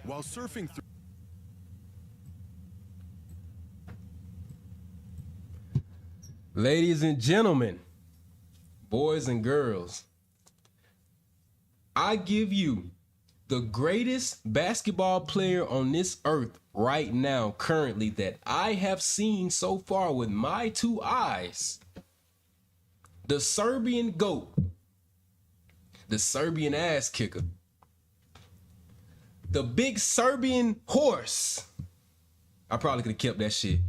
While surfing through... Ladies and gentlemen, boys and girls, I give you the greatest basketball player on this earth right now, currently, that I have seen so far with my two eyes. The Serbian GOAT, the Serbian ass kicker, the big Serbian horse. I probably could have kept that shit,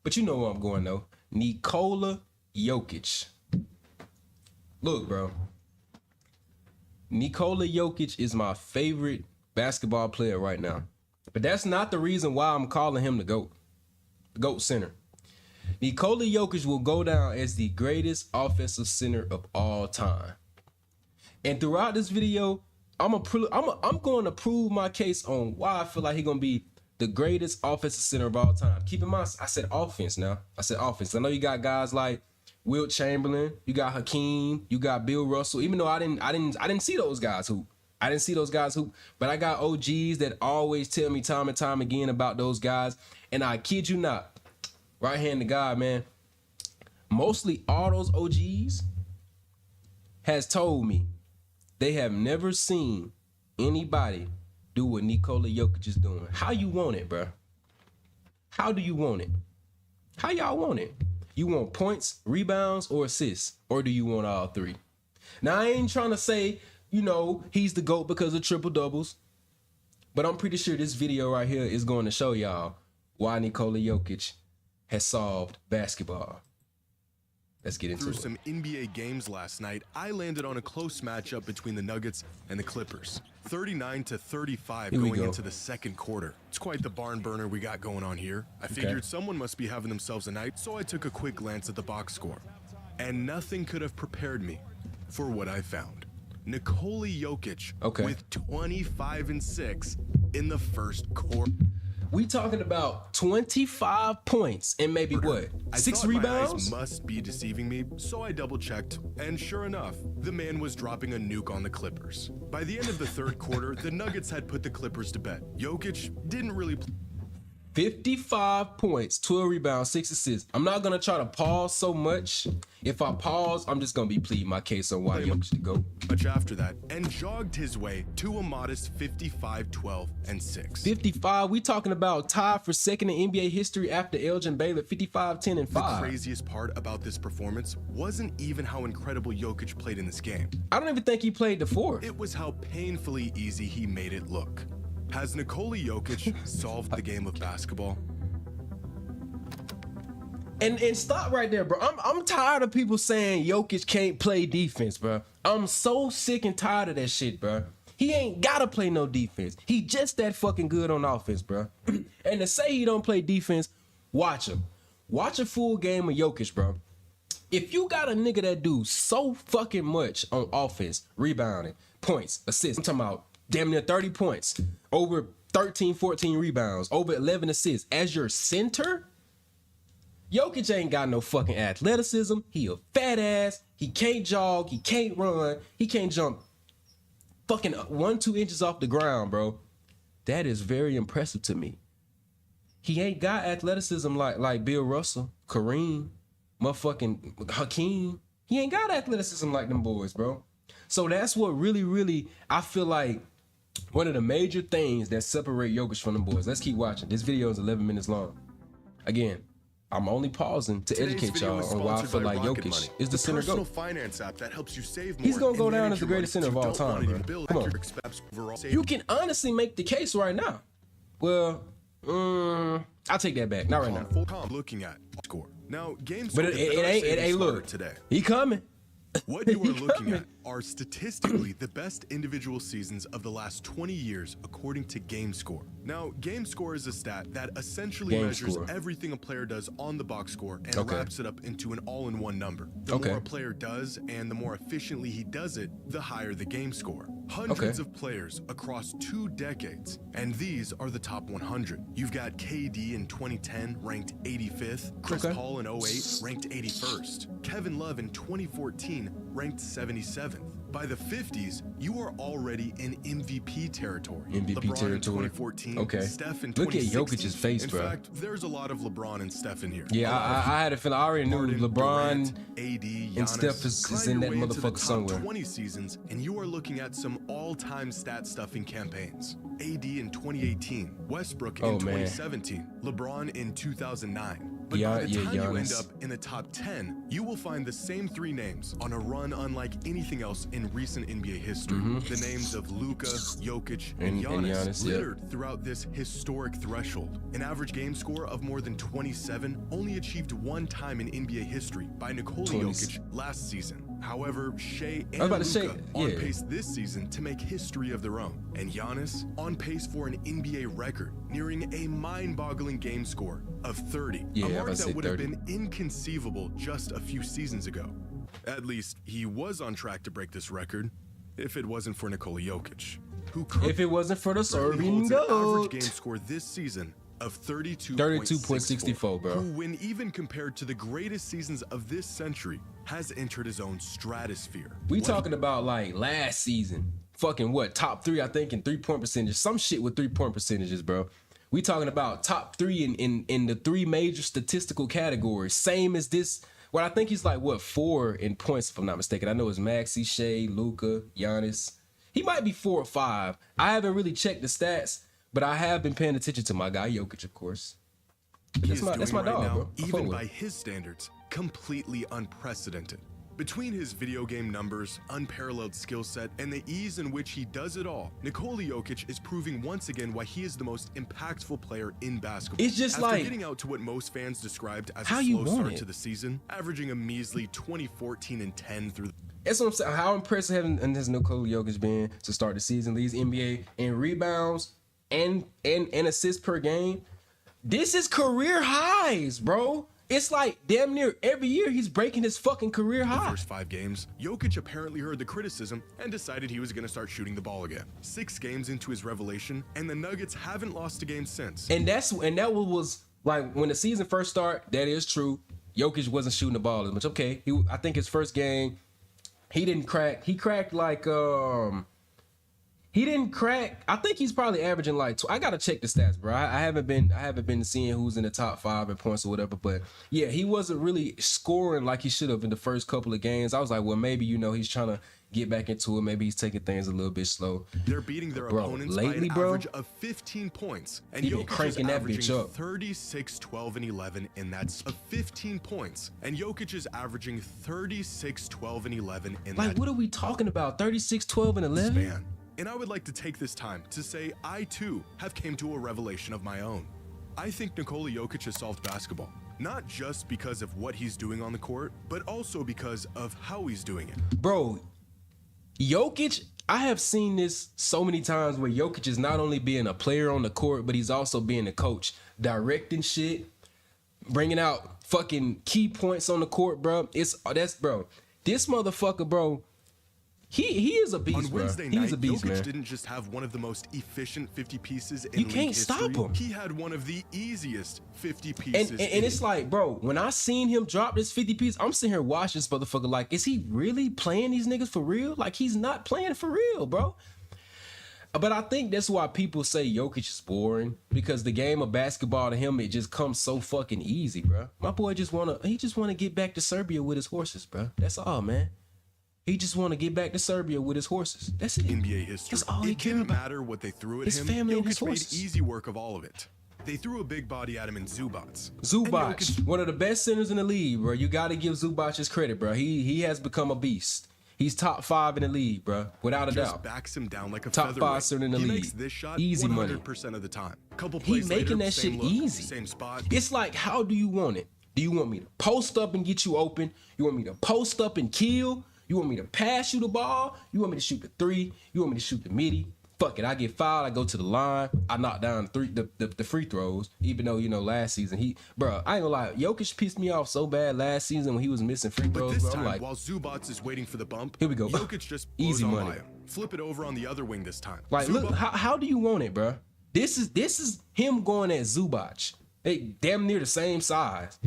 but you know where I'm going though. Nikola Jokic. Look, bro. Nikola Jokic is my favorite basketball player right now. But that's not the reason why I'm calling him the GOAT. The GOAT center. Nikola Jokic will go down as the greatest offensive center of all time. And throughout this video, I'm going to prove my case on why I feel like he's going to be the greatest offensive center of all time. Keep in mind, I said offense now. I said offense. I know you got guys like Wilt Chamberlain, you got Hakeem, you got Bill Russell. Even though I didn't see those guys hoop. I didn't see those guys hoop, but I got OGs that always tell me time and time again about those guys. And I kid you not, right hand to God, man, mostly all those OGs has told me they have never seen anybody do what Nikola Jokic is doing. How you want it, bro? How do you want it? How y'all want it? You want points, rebounds, or assists? Or do you want all three? Now, I ain't trying to say, you know, he's the GOAT because of triple doubles. But I'm pretty sure this video right here is going to show y'all why Nikola Jokic has solved basketball. Let's get into it. Through some NBA games last night, I landed on a close matchup between the Nuggets and the Clippers. 39-35 going into the second quarter. It's quite the barn burner we got going on here. I figured someone must be having themselves a night, so I took a quick glance at the box score. And nothing could have prepared me for what I found. Nikola Jokic with 25 and 6 in the first quarter. We talking about 25 points and maybe what? 6 rebounds? My eyes must be deceiving me, so I double checked, and sure enough, the man was dropping a nuke on the Clippers. By the end of the third quarter, the Nuggets had put the Clippers to bed. Jokic didn't really 55 points, 12 rebounds, 6 assists. I'm not going to try to pause so much. If I pause, I'm just going to be pleading my case on why Jokic to go. Much after that, and jogged his way to a modest 55, 12, and 6. 55, we talking about tied for second in NBA history after Elgin Baylor, 55, 10, and 5. The craziest part about this performance wasn't even how incredible Jokic played in this game. I don't even think he played the fourth. It was how painfully easy he made it look. Has Nikola Jokic solved the game of basketball? And stop right there, bro. I'm tired of people saying Jokic can't play defense, bro. I'm so sick and tired of that shit, bro. He ain't gotta play no defense. He just that fucking good on offense, bro. And to say he don't play defense, watch him. Watch a full game of Jokic, bro. If you got a nigga that do so fucking much on offense, rebounding, points, assists, I'm talking about damn near 30 points, over 13, 14 rebounds, over 11 assists as your center, Jokic ain't got no fucking athleticism. He a fat ass. He can't jog. He can't run. He can't jump fucking 1-2 inches off the ground, bro. That is very impressive to me. He ain't got athleticism like Bill Russell, Kareem, motherfucking Hakeem. He ain't got athleticism like them boys, bro. So that's what really, I feel like one of the major things that separate Jokic from them boys. Let's keep watching. This video is 11 minutes long. Again, I'm only pausing to educate y'all on why I feel like Jokic is the center GOAT. Finance app that helps you save more. He's gonna go down as the greatest center of all time, bro. Come on. You can honestly make the case right now. Well, I'll take that back. Not right now. Looking at score now, games. But it ain't look today. He coming. What you are looking at are statistically the best individual seasons of the last 20 years according to GameScore. Now, GameScore is a stat that essentially measures everything a player does on the box score and wraps it up into an all-in-one number. The more a player does and the more efficiently he does it, the higher the game score. Hundreds of players across 2 decades, and these are the top 100. You've got KD in 2010 ranked 85th, Chris Paul in 08 ranked 81st, Kevin Love in 2014 ranked 77th. By the 50s, you are already in MVP territory. MVP LeBron territory. in 2014, Okay. Steph in Look at 2016. Jokic's face, in bro. In fact, there's a lot of LeBron and Steph in here. Yeah, I had a feeling. I already knew Harden, LeBron Durant, AD, Giannis, and Steph is in that climb your way into the motherfucker top somewhere. 20 seasons, and you are looking at some all-time stat-stuffing campaigns. AD in 2018, Westbrook in 2017, LeBron in 2009. But by the time you end up in the top 10, you will find the same three names on a run unlike anything else in recent NBA history. The names of Luka, Jokic, and Giannis littered throughout this historic threshold. An average game score of more than 27 only achieved one time in NBA history by Nikola Jokic last season. However, Shea and Luka on pace this season to make history of their own. And Giannis on pace for an NBA record, nearing a mind-boggling game score of 30. A mark that would have been inconceivable just a few seasons ago. At least, he was on track to break this record, if it wasn't for Nikola Jokic, who if it wasn't for the Serbian goat, average game score this season of 32.64, bro. Who, when even compared to the greatest seasons of this century, has entered his own stratosphere. We talking about like last season, fucking what, top 3 I think in 3-point percentage, some shit with 3-point percentages, bro. We talking about top 3 in the 3 major statistical categories, same as this. Well, I think he's like what, 4 in points if I'm not mistaken. I know it's Maxey, Shea, Luka, Giannis. He might be 4 or 5. I haven't really checked the stats, but I have been paying attention to my guy Jokic, of course. That's my dog, bro. Even by his standards, completely unprecedented. Between his video game numbers, unparalleled skill set, and the ease in which he does it all, Nikola Jokic is proving once again why he is the most impactful player in basketball. It's just After getting out to what most fans described as a slow start to the season, averaging a measly 20-14-10 through the... That's what I'm saying. How impressive has Nikola Jokic been to start the season? Leads NBA in rebounds and assists per game. This is career highs, bro. It's like damn near every year he's breaking his fucking career high. The first 5 games, Jokic apparently heard the criticism and decided he was going to start shooting the ball again. 6 games into his revelation, and the Nuggets haven't lost a game since. And that was like when the season first started. That is true. Jokic wasn't shooting the ball as much. Okay, I think his first game, he didn't crack. He cracked like He didn't crack. I think he's probably averaging like. I gotta check the stats, bro. I haven't been seeing who's in the top 5 in points or whatever. But yeah, he wasn't really scoring like he should have in the first couple of games. I was like, well, maybe he's trying to get back into it. Maybe he's taking things a little bit slow. They're beating their opponents lately, by an average of 15 points, and Jokic is averaging 36, 12, and 11 in that of 15 points, and Jokic is averaging 36, 12, and 11 in that. Like, what are we talking about? 36, 12, and 11. Span. And I would like to take this time to say I too have came to a revelation of my own. I think Nikola Jokic has solved basketball, not just because of what he's doing on the court, but also because of how he's doing it. Bro, Jokic, I have seen this so many times where Jokic is not only being a player on the court, but he's also being a coach, directing shit, bringing out fucking key points on the court, bro. This motherfucker, bro. He is a beast, on Wednesday bro. Night, He's a beast, Jokic man. didn't just have one of the most efficient 50 pieces in you league can't history. stop him. He had one of the easiest 50 pieces. And it's like, bro, when I seen him drop this 50 piece, I'm sitting here watching this motherfucker like, is he really playing these niggas for real? Like, he's not playing for real, bro. But I think that's why people say Jokic is boring, because the game of basketball to him, it just comes so fucking easy, bro. My boy just wanna get back to Serbia with his horses, bro. That's all, man. He just want to get back to Serbia with his horses. That's it. NBA history. That's all he cared about. It didn't matter what they threw at his him. Family and his Jokic made horses. easy work of all of it. They threw a big body at him in Zubac. Zubac, one of the best centers in the league, bro. You got to give Zubac his credit, bro. He has become a beast. He's top 5 in the league, bro, without a doubt. Backs him down like a top 5 center in the league. He makes this shot easy 100% money. of the time. Couple plays making later, that shit look, easy. Same spot. It's like, how do you want it? Do you want me to post up and get you open? You want me to post up and kill? You want me to pass you the ball? You want me to shoot the 3? You want me to shoot the midi? Fuck it, I get fouled, I go to the line, I knock down the free throws, even though, last season, I ain't gonna lie, Jokic pissed me off so bad last season when he was missing free throws, but this bro. time, I'm like, while Zubac is waiting for the bump, here we go. Jokic just blows easy on money. by him. Flip it over on the other wing this time. Like, look, how do you want it, bro? This is him going at Zubac. They damn near the same size.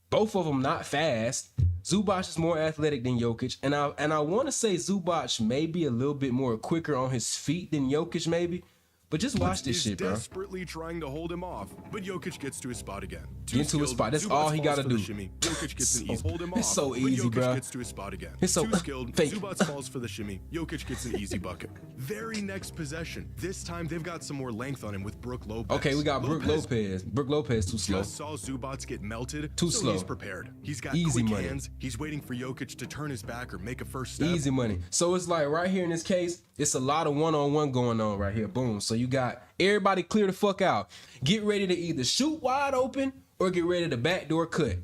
Both of them not fast. Zubac is more athletic than Jokic, and I want to say Zubac may be a little bit more quicker on his feet than Jokic, maybe. But just watch this shit, bro. Desperately trying to hold him off, but Jokic gets to his spot again. Get to his spot. That's all he gotta do. Jokic gets an easy hold him off. It's so easy, bro. Jokic gets to his spot again. It's so too skilled. fake. Zubac falls for the shimmy. Jokic gets an easy bucket. Very next possession. This time they've got some more length on him with Brook Lopez. Okay, we got Brook Lopez. Brook Lopez too slow. Just saw Zubac get melted. Too slow. He's prepared. He's got Easy quick money. hands. He's waiting for Jokic to turn his back or make a first step. Easy money. So it's like right here in this case, it's a lot of one-on-one going on right here. Boom. So you got everybody clear the fuck out. Get ready to either shoot wide open or get ready to backdoor cut.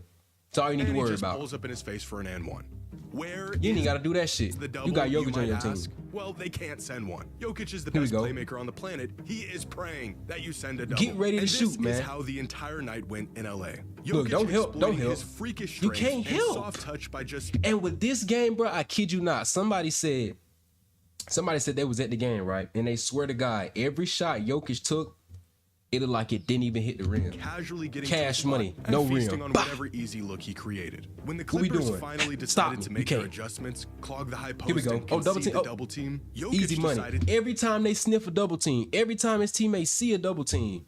That's all you need to worry about. Pulls up in his face for an and one. Where you ain't got to do that shit. You got Jokic on your team. Well, they can't send one. Jokic is the best playmaker on the planet. He is praying that you send a double. Get ready to shoot, man. This is how the entire night went in LA. Look, don't help. His freakish you can't help. Soft touch by just. And with this game, bro, I kid you not. Somebody said they was at the game, right? And they swear to God, every shot Jokic took, it looked like it didn't even hit the rim. Casually getting cash money, no rim. On whatever easy look he created. When the Clippers finally decided to make their adjustments, clog the high post, here we go. And double team. Jokic easy money. Every time they sniff a double team, every time his teammates see a double team,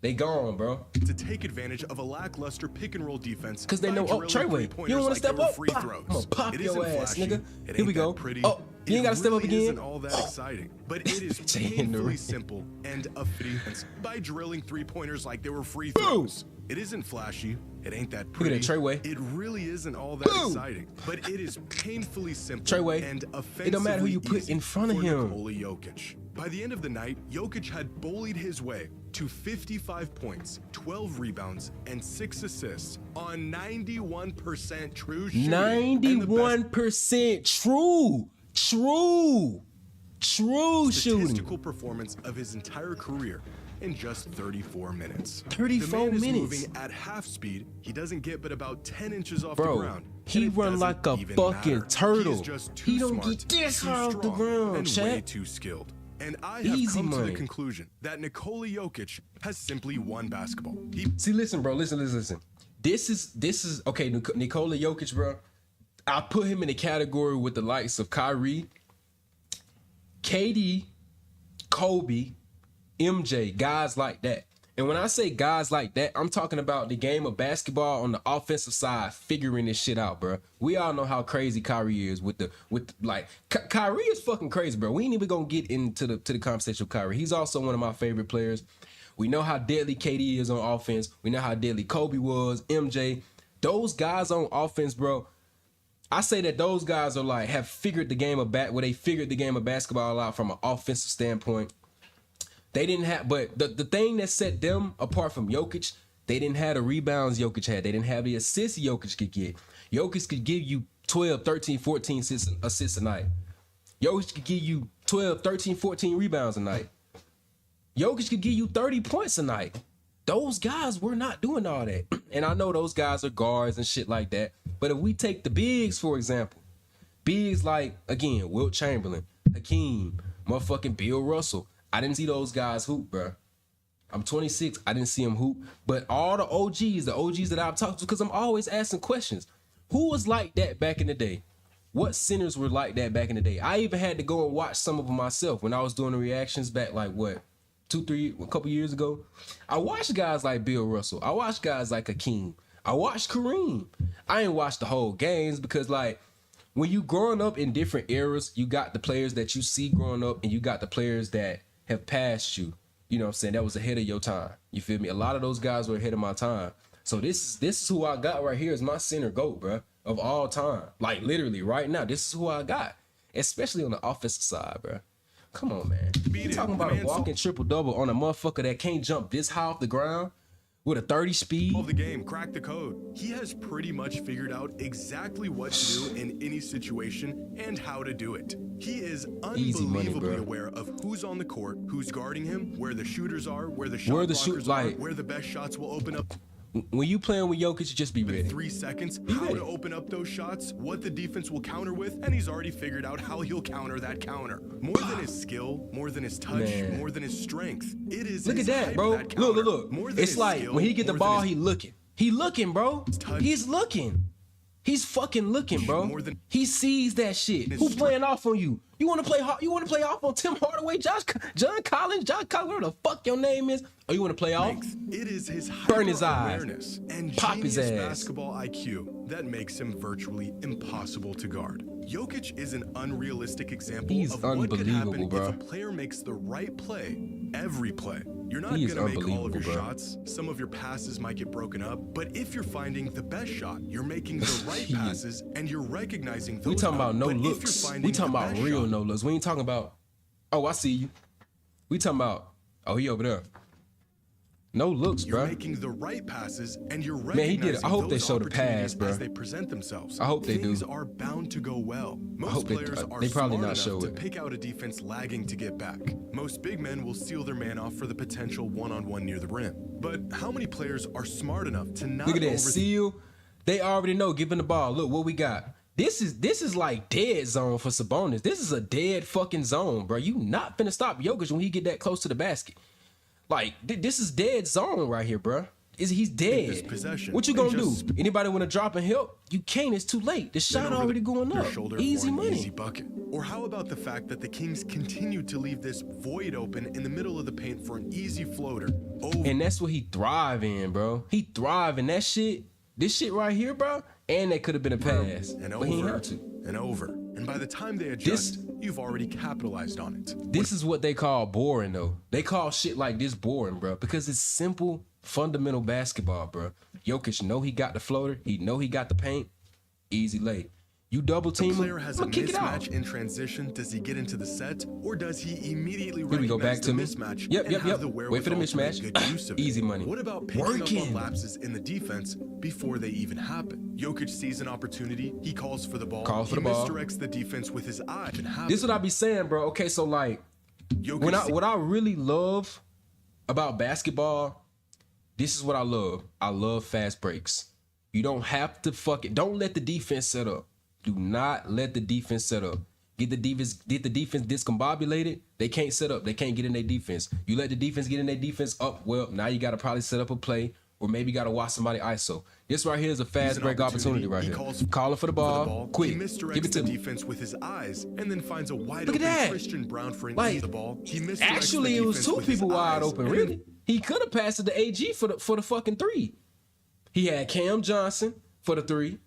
they gone, bro. To take advantage of a lackluster pick and roll defense. Because they know, Treyway, you don't want to step up. I'm gonna pop your ass, nigga. Here we go. Oh, you ain't got to step up again. It isn't all that exciting, but it is painfully simple and efficient by drilling three-pointers like they were free throws. It isn't flashy. It ain't that pretty. Look at that, Treyway. It really isn't all that exciting, but it is painfully simple Treyway. And offensively it don't matter who you put in front of him. Nikola Jokic. By the end of the night, Jokic had bullied his way to 55 points, 12 rebounds, and 6 assists on 91% true shooting. 91% true shooting. Statistical performance of his entire career in just 34 minutes. 34 the man minutes. Is moving at half speed. He doesn't get but about 10 inches off the ground. He run like a fucking turtle. He's just too don't smart, get this too off the strong, ground, and chat. way too skilled. And I have Easy come money. to the conclusion that Nikola Jokic has simply won basketball. See, listen, bro. Listen. This is okay. Nikola Jokic, bro. I put him in the category with the likes of Kyrie, KD, Kobe, MJ, guys like that. And when I say guys like that, I'm talking about the game of basketball on the offensive side, figuring this shit out, bro. We all know how crazy Kyrie is with Kyrie is fucking crazy, bro. We ain't even gonna get into the conversation with Kyrie. He's also one of my favorite players. We know how deadly KD is on offense. We know how deadly Kobe was, MJ. Those guys on offense, bro. I say that those guys are like have figured the game of they figured the game of basketball out from an offensive standpoint. They didn't have, but the thing that set them apart from Jokic, they didn't have the rebounds Jokic had. They didn't have the assists Jokic could get. Jokic could give you 12, 13, 14 assists a night. Jokic could give you 12, 13, 14 rebounds a night. Jokic could give you 30 points a night. Those guys were not doing all that. And I know those guys are guards and shit like that. But if we take the bigs, for example, bigs like, again, Wilt Chamberlain, Hakeem, motherfucking Bill Russell. I didn't see those guys hoop, bro. I'm 26. I didn't see them hoop. But all the OGs that I've talked to, because I'm always asking questions. Who was like that back in the day? What centers were like that back in the day? I even had to go and watch some of them myself when I was doing the reactions back like, what, a couple years ago? I watched guys like Bill Russell. I watched guys like Hakeem. I watched Kareem. I ain't watched the whole games because, like, when you growing up in different eras, you got the players that you see growing up and you got the players that have passed you. You know what I'm saying? That was ahead of your time. You feel me? A lot of those guys were ahead of my time. So this is who I got right here is my center GOAT, bro, of all time. Like, literally, right now, this is who I got. Especially on the offensive side, bro. Come on, man. You talking about a walking triple-double on a motherfucker that can't jump this high off the ground with a 30 speed? Of the game, crack the code. He has pretty much figured out exactly what to do in any situation and how to do it. He is unbelievably aware of who's on the court, who's guarding him, where the shooters are, where the shot blockers are, where the best shots will open up. When you playing with Jokic, you just be ready. In 3 seconds, how to open up those shots, what the defense will counter with, and he's already figured out how he'll counter that counter. More than his skill, more than his touch, more than his strength. It is look at that, bro. Look. It's like when he get the ball, he looking. He looking, bro. He's looking. He's fucking looking, bro. He sees that shit. Who playing off on you? You want to play off on Tim Hardaway, John Collins, whatever the fuck your name is? Or you want to play off? It is his burn his eyes, awareness and pop his ass. Basketball IQ that makes him virtually impossible to guard. Jokic is an unrealistic example of what could happen if a player makes the right play every play. You're not going to make all of your shots. Some of your passes might get broken up. But if you're finding the best shot, you're making the right passes, and you're recognizing those. We talking about no looks. We talking about real no looks. We ain't talking about, oh, I see you. We talking about, oh, he over there. No looks, bro. You're making the right passes, and you're recognizing. Man, he did it. I hope they show the pass, bro. As they present themselves. I hope they do. Things are bound to go well. Most players are they probably smart not show enough it. to pick out a defense lagging to get back. Most big men will seal their man off for the potential one-on-one near the rim. But how many players are smart enough to not? Look at that seal. They already know. Giving the ball. Look what we got. This is like dead zone for Sabonis. This is a dead fucking zone, bro. You not finna stop Jokic when he get that close to the basket. Like, this is dead zone right here, bro. He's dead. What you gonna do? Anybody want to drop and help? You can't. It's too late. The shot already going up. Easy money. Easy bucket. Or how about the fact that the Kings continued to leave this void open in the middle of the paint for an easy floater? And that's what he thrive in, bro. He thrive in that shit. This shit right here, bro. And that could have been a pass. And but he ain't have to. And over. And by the time they adjust, you've already capitalized on it. This is what they call boring, though. They call shit like this boring, bro, because it's simple, fundamental basketball, bro. Jokic know he got the floater. He know he got the paint. Easy lay. You double team him. The player has a mismatch in transition. Does he get into the set, or does he immediately recognize go back to the mismatch? Yep. Wait for the mismatch. Easy money. What about picking up on lapses in the defense before they even happen? Jokic sees an opportunity. He calls for the ball. He misdirects the defense with his eye. This is what I be saying, bro. Okay, so like, what I really love about basketball, this is what I love. I love fast breaks. You don't have to don't let the defense set up. Do not let the defense set up. Get the defense discombobulated. They can't set up. They can't get in their defense. You let the defense get in their defense up. Well, now you got to probably set up a play, or maybe got to watch somebody ISO. This right here is a fast break opportunity right here. Calling for the ball. Quick. He misdirects Give it to the defense with his eyes, and then finds a wide open Christian Brown for an easy ball. Actually, it was two people wide open. Really, he could have passed it to AG for the fucking three. He had Cam Johnson for the three.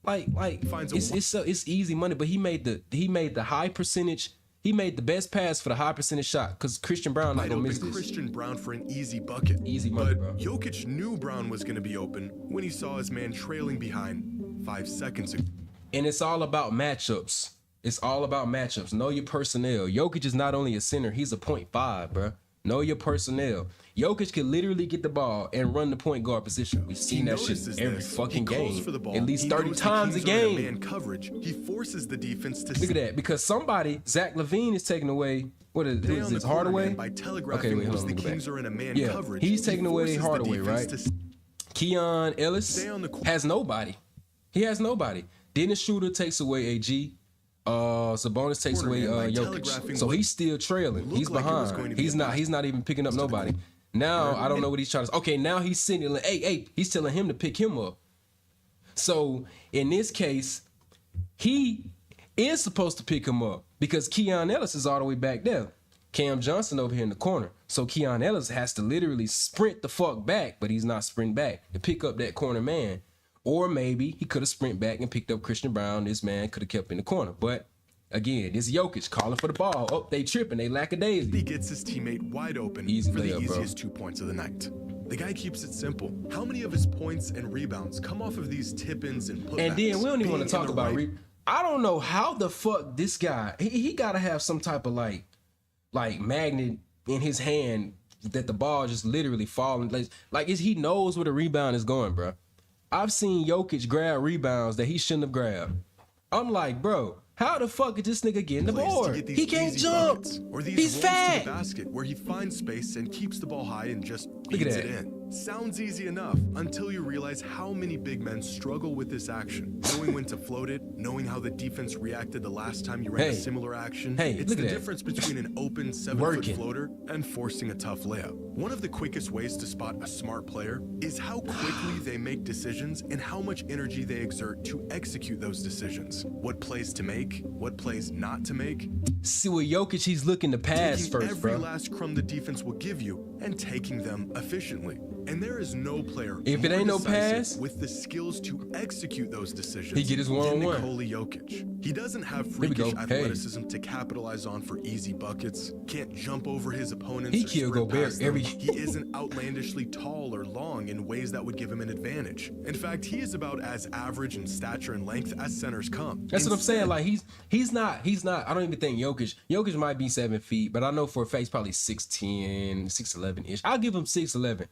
Like it's easy money, but he made the high percentage. He made the best pass for the high percentage shot because Christian Brown not gonna miss this. Christian Brown for an easy bucket. Easy money, bro. Jokic knew Brown was gonna be open when he saw his man trailing behind 5 seconds ago. And it's all about matchups. Know your personnel. Jokic is not only a center; he's a 0.5, bro. Know your personnel. Jokic can literally get the ball and run the point guard position. We've seen that shit every fucking game. At least 30 times a game. Man coverage. He forces the defense to look at that. Because somebody, Zach LaVine, is taking away who is this, Hardaway? Okay, wait, hold on. The Kings are in a man coverage. He's taking away Hardaway, right? Keon Ellis has nobody. He has nobody. Dennis Schroeder takes away AG. Sabonis takes away Jokic, so he's still trailing. He's behind. He's not even picking up nobody. Now I don't know what he's trying to. Okay, now he's signaling. Hey, he's telling him to pick him up. So in this case, he is supposed to pick him up because Keon Ellis is all the way back there. Cam Johnson over here in the corner. So Keon Ellis has to literally sprint the fuck back, but he's not sprinting back to pick up that corner man. Or maybe he could have sprinted back and picked up Christian Brown. This man could have kept in the corner. But again, this Jokic calling for the ball. Oh, they tripping. They lackadaisy. He gets his teammate wide open for the easiest 2 points of the night. The guy keeps it simple. How many of his points and rebounds come off of these tip-ins and putbacks? And then we don't even want to talk about I don't know how the fuck this guy, he got to have some type of like magnet in his hand that the ball just literally falling. Like he knows where the rebound is going, bro. I've seen Jokic grab rebounds that he shouldn't have grabbed. I'm like, bro, how the fuck did this nigga get in the board? He can't jump. Or these he's fat. To the basket where he finds space and keeps the ball high and just feeds it in. Sounds easy enough until you realize how many big men struggle with this action. Knowing when to float it, knowing how the defense reacted the last time you ran a similar action. It's the difference between an open 7-foot floater and forcing a tough layup. One of the quickest ways to spot a smart player is how quickly they make decisions and how much energy they exert to execute those decisions. What plays to make, what plays not to make. See, with Jokic, he's looking to pass taking first, every bro. last crumb the defense will give you and taking them efficiently. And there is no player if it ain't no pass with the skills to execute those decisions. He get his one-on-one. Nikola Jokic. He doesn't have freakish athleticism to capitalize on for easy buckets. Can't jump over his opponents. He or kill sprint Gobert past them. every. He isn't outlandishly tall or long in ways that would give him an advantage. In fact, he is about as average in stature and length as centers come. That's what I'm saying. Like he's not. I don't even think Jokic might be 7 feet, but I know for a fact he's probably 6'10", 6'11 ish. I'll give him 6'11.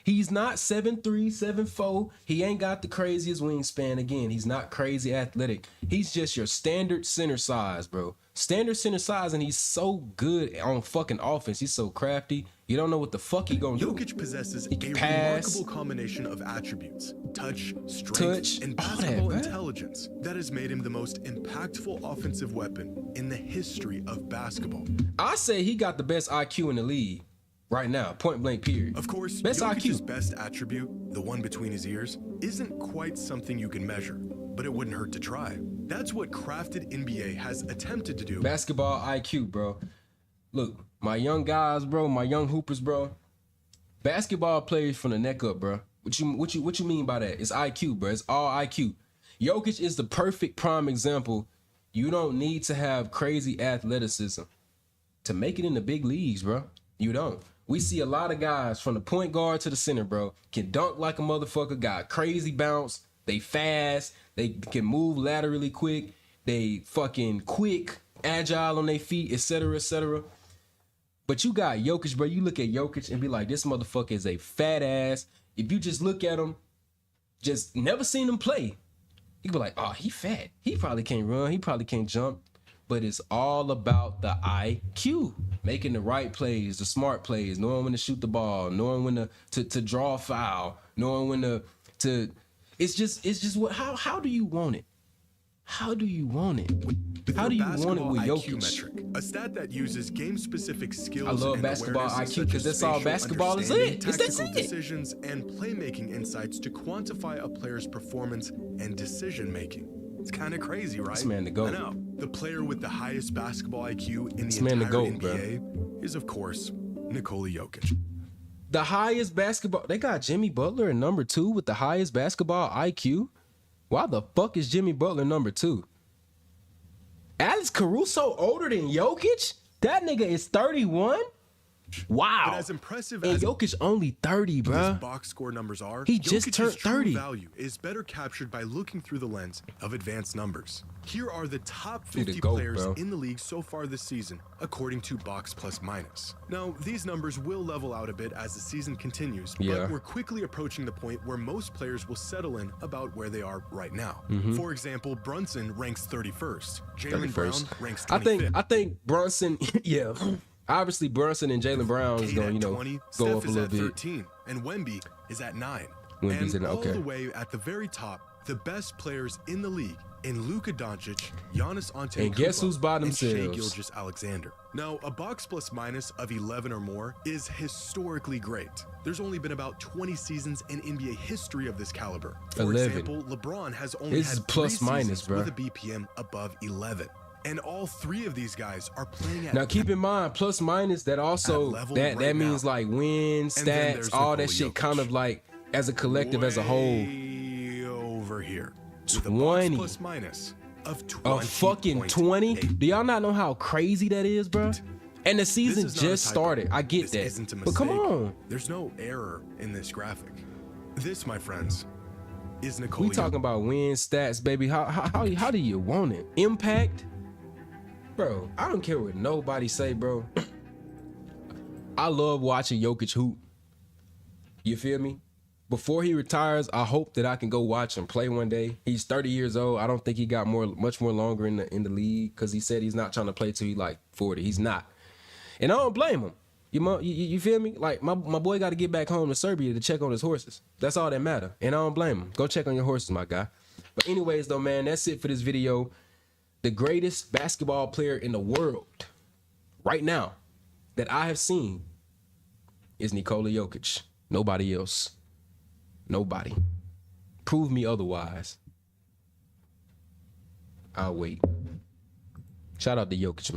He's not 7'3", 7'4". He ain't got the craziest wingspan. Again, he's not crazy athletic. He's just your standard center size, bro. Standard center size, and he's so good on fucking offense. He's so crafty. You don't know what the fuck he gonna do. Jokic possesses a remarkable combination of attributes: touch, strength, and basketball intelligence that has made him the most impactful offensive weapon in the history of basketball. I say he got the best IQ in the league. Right now, point blank period. Of course, best Jokic's IQ. best attribute, the one between his ears, isn't quite something you can measure, but it wouldn't hurt to try. That's what Crafted NBA has attempted to do. Basketball IQ, bro. Look, my young guys, bro, my young hoopers, bro. Basketball players from the neck up, bro. What you mean by that? It's IQ, bro. It's all IQ. Jokic is the perfect prime example. You don't need to have crazy athleticism to make it in the big leagues, bro. You don't. We see a lot of guys from the point guard to the center, bro, can dunk like a motherfucker, got crazy bounce, they fast, they can move laterally quick, they fucking quick, agile on their feet, etc., etc. But you got Jokic, bro. You look at Jokic and be like, this motherfucker is a fat ass. If you just look at him, just never seen him play, you be like, oh, he fat. He probably can't run. He probably can't jump. But it's all about the IQ, making the right plays, the smart plays, knowing when to shoot the ball, knowing when to draw a foul, knowing when to. It's just what. How do you want it? How do you want it? How do you want it with Jokic? Metric, a stat that uses game-specific skills. I love basketball IQ because that's all basketball is. That's it. Decisions and playmaking insights to quantify a player's performance and decision-making. It's kind of crazy, right? This man the GOAT. I know. The player with the highest basketball IQ in the entire NBA is, of course, Nikola Jokic. The highest basketball. They got Jimmy Butler at number 2 with the highest basketball IQ. Why the fuck is Jimmy Butler number 2? Alex Caruso older than Jokic? That nigga is 31? Wow. But as impressive and as Jokic only 30, bro. His box score numbers are. He just turned 30. True value is better captured by looking through the lens of advanced numbers. Here are the top 50 players in the league so far this season, according to Box Plus Minus. Now, these numbers will level out a bit as the season continues, but we're quickly approaching the point where most players will settle in about where they are right now. For example, Brunson ranks 31st. Jaylen Brown ranks 25th. I think Brunson, yeah. Obviously, Brunson and Jaylen Brown is going, go up a little bit. 13, and Wemby is at 9. Wemby's and all the way at the very top, the best players in the league in Luka Doncic, Giannis Antetokounmpo, and guess who's by themselves? And Shai Gilgeous-Alexander. Now, a box plus minus of 11 or more is historically great. There's only been about 20 seasons in NBA history of this caliber. For 11. example, LeBron has only had plus 3 minus, seasons bro. with a BPM above 11. And all 3 of these guys are playing at. Now keep in mind, plus minus that also that means like wins, stats, all that shit, kind of like as a collective, as a whole. Over here, 20 plus minus of 20. A fucking 20. Do y'all not know how crazy that is, bro? And the season just started. I get that, but come on. There's no error in this graphic. This, my friends, is Nikola. We talking about wins, stats, baby. How do you want it? Impact. Bro, I don't care what nobody say, bro. I love watching Jokic hoop. You feel me? Before he retires, I hope that I can go watch him play one day. He's 30 years old. I don't think he got much more longer in the league because he said he's not trying to play till he like 40. He's not. And I don't blame him. You feel me? Like my boy got to get back home to Serbia to check on his horses. That's all that matter. And I don't blame him. Go check on your horses, my guy. But anyways, though, man, that's it for this video. The greatest basketball player in the world right now that I have seen is Nikola Jokic. Nobody else. Nobody. Prove me otherwise. I'll wait. Shout out to Jokic, man.